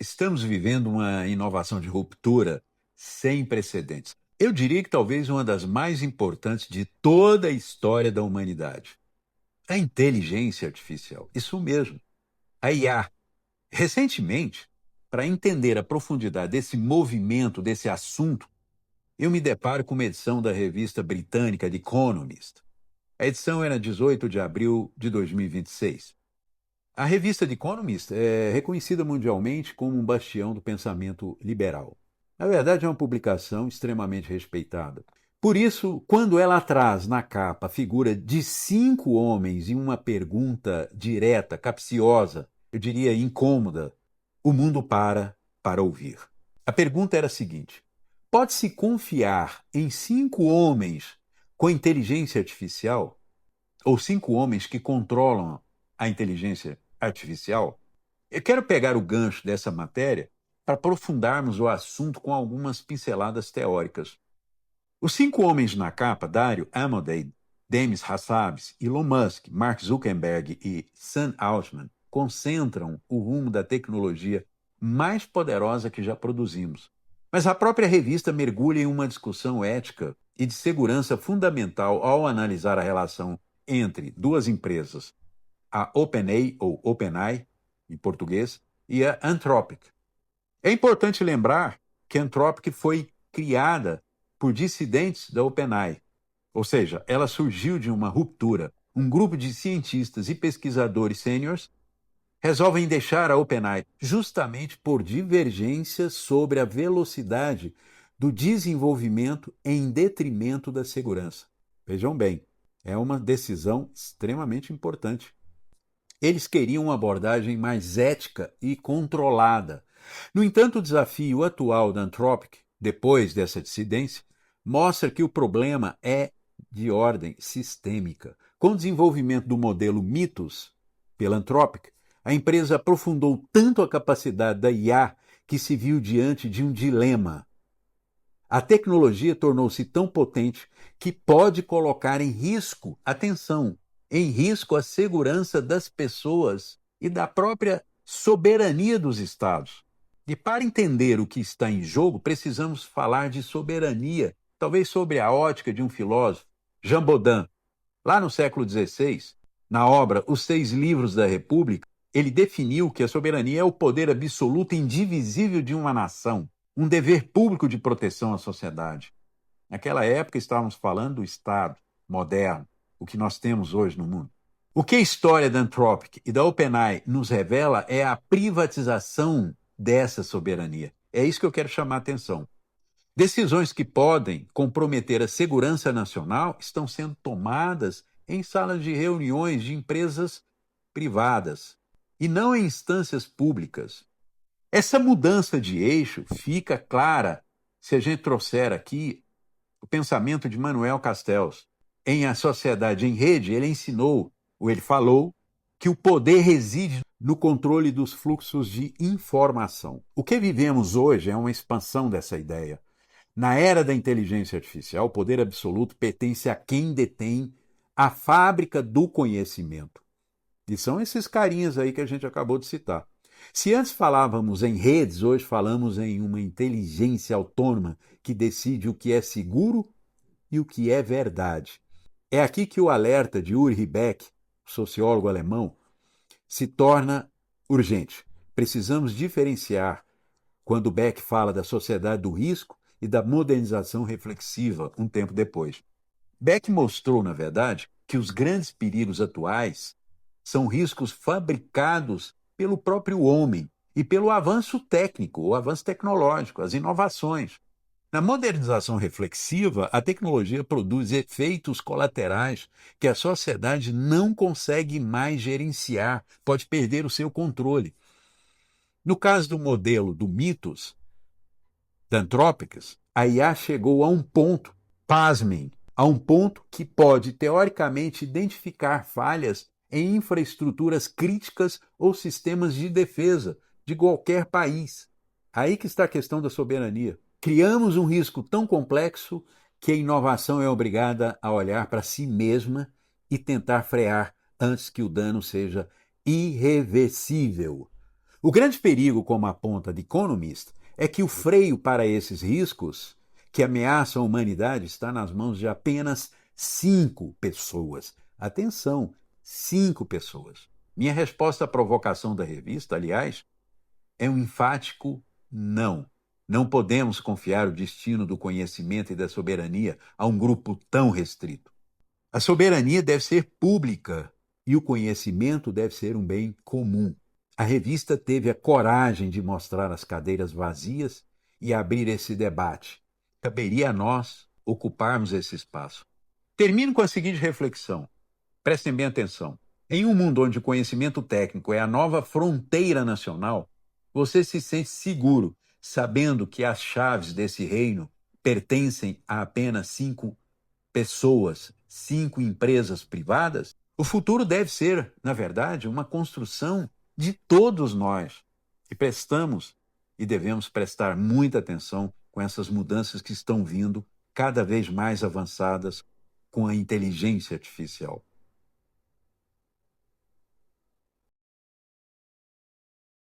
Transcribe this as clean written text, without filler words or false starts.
Estamos vivendo uma inovação de ruptura sem precedentes. Eu diria que talvez uma das mais importantes de toda a história da humanidade. A inteligência artificial. Isso mesmo, a IA. Recentemente, para entender a profundidade desse movimento, desse assunto, eu me deparo com uma edição da revista britânica The Economist. A edição era 18 de abril de 2026. A revista The Economist é reconhecida mundialmente como um bastião do pensamento liberal. Na verdade, é uma publicação extremamente respeitada. Por isso, quando ela traz na capa a figura de 5 homens em uma pergunta direta, capciosa, eu diria incômoda, o mundo para ouvir. A pergunta era a seguinte: pode-se confiar em 5 homens com inteligência artificial? Ou 5 homens que controlam a inteligência artificial? Eu quero pegar o gancho dessa matéria para aprofundarmos o assunto com algumas pinceladas teóricas. Os 5 homens na capa, Dario Amodei, Demis Hassabis, Elon Musk, Mark Zuckerberg e Sam Altman, concentram o rumo da tecnologia mais poderosa que já produzimos. Mas a própria revista mergulha em uma discussão ética e de segurança fundamental ao analisar a relação entre duas empresas, a OpenAI, ou OpenAI, em português, e a Anthropic. É importante lembrar que a Anthropic foi criada por dissidentes da OpenAI, ou seja, ela surgiu de uma ruptura. Um grupo de cientistas e pesquisadores sêniores resolvem deixar a OpenAI justamente por divergências sobre a velocidade do desenvolvimento em detrimento da segurança. Vejam bem, é uma decisão extremamente importante. Eles queriam uma abordagem mais ética e controlada. No entanto, o desafio atual da Anthropic, depois dessa dissidência, mostra que o problema é de ordem sistêmica. Com o desenvolvimento do modelo Mythos pela Anthropic, a empresa aprofundou tanto a capacidade da IA que se viu diante de um dilema. A tecnologia tornou-se tão potente que pode colocar em risco, atenção, em risco a segurança das pessoas e da própria soberania dos Estados. E para entender o que está em jogo, precisamos falar de soberania, talvez sobre a ótica de um filósofo, Jean Baudin. Lá no século XVI, na obra Os Seis Livros da República, ele definiu que a soberania é o poder absoluto e indivisível de uma nação, um dever público de proteção à sociedade. Naquela época estávamos falando do Estado moderno, o que nós temos hoje no mundo. O que a história da Anthropic e da OpenAI nos revela é a privatização dessa soberania. É isso que eu quero chamar a atenção. Decisões que podem comprometer a segurança nacional estão sendo tomadas em salas de reuniões de empresas privadas e não em instâncias públicas. Essa mudança de eixo fica clara se a gente trouxer aqui o pensamento de Manuel Castells. Em A Sociedade em Rede, ele ensinou, ou ele falou, que o poder reside no controle dos fluxos de informação. O que vivemos hoje é uma expansão dessa ideia. Na era da inteligência artificial, o poder absoluto pertence a quem detém a fábrica do conhecimento. E são esses carinhas aí que a gente acabou de citar. Se antes falávamos em redes, hoje falamos em uma inteligência autônoma que decide o que é seguro e o que é verdade. É aqui que o alerta de Ulrich Beck, sociólogo alemão, se torna urgente. Precisamos diferenciar quando Beck fala da sociedade do risco e da modernização reflexiva um tempo depois. Beck mostrou, na verdade, que os grandes perigos atuais são riscos fabricados pelo próprio homem e pelo avanço técnico, o avanço tecnológico, as inovações. Na modernização reflexiva, a tecnologia produz efeitos colaterais que a sociedade não consegue mais gerenciar, pode perder o seu controle. No caso do modelo do Mythos, da Anthropic, a IA chegou a um ponto, pasmem, a um ponto que pode, teoricamente, identificar falhas em infraestruturas críticas ou sistemas de defesa de qualquer país. Aí que está a questão da soberania. Criamos um risco tão complexo que a inovação é obrigada a olhar para si mesma e tentar frear antes que o dano seja irreversível. O grande perigo, como aponta The Economist, é que o freio para esses riscos que ameaçam a humanidade está nas mãos de apenas 5 pessoas. Atenção, 5 pessoas. Minha resposta à provocação da revista, aliás, é um enfático não. Não podemos confiar o destino do conhecimento e da soberania a um grupo tão restrito. A soberania deve ser pública e o conhecimento deve ser um bem comum. A revista teve a coragem de mostrar as cadeiras vazias e abrir esse debate. Caberia a nós ocuparmos esse espaço. Termino com a seguinte reflexão. Prestem bem atenção. Em um mundo onde o conhecimento técnico é a nova fronteira nacional, você se sente seguro sabendo que as chaves desse reino pertencem a apenas 5 pessoas, 5 empresas privadas? O futuro deve ser, na verdade, uma construção de todos nós. E prestamos e devemos prestar muita atenção com essas mudanças que estão vindo cada vez mais avançadas com a inteligência artificial.